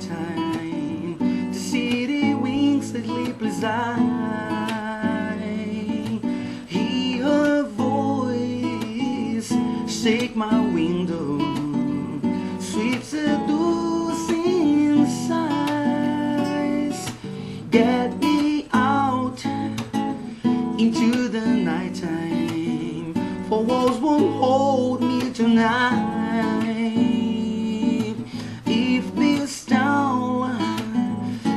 nighttime. The city winks a sleepless eye. Hear her voice shake my window, sweet seducing sighs. Get me out into the nighttime, for walls won't hold me tonight. If this town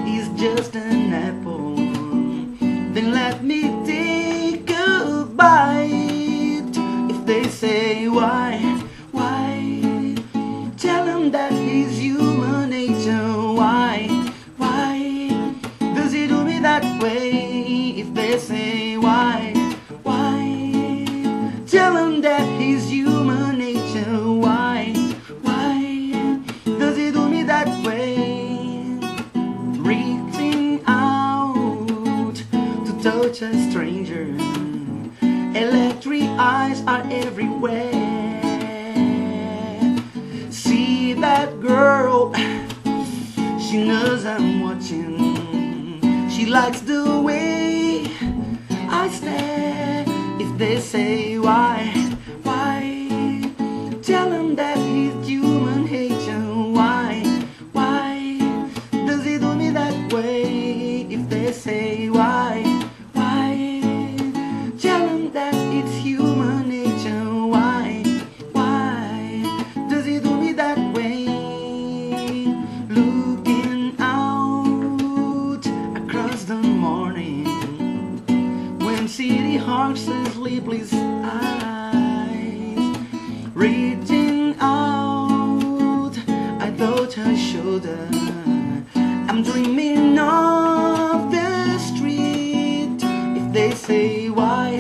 is just an apple, then let me take a bite. If they say why, tell them that it's human nature. Why does he do me that way? If they say why, tell them that he's human nature. Why does he do me that way? Reaching out to touch a stranger, electric eyes are everywhere. See that girl, she knows I'm watching. She likes the way I stare. If they say why, tell them that he's human nature. Why does he do me that way? If they say why, tell them that it's human nature. Why does he do me that way? Looking out across the morning, when city hawks and sleepless eyes, reaching out, I touch her shoulder. I'm dreaming of the street. If they say why,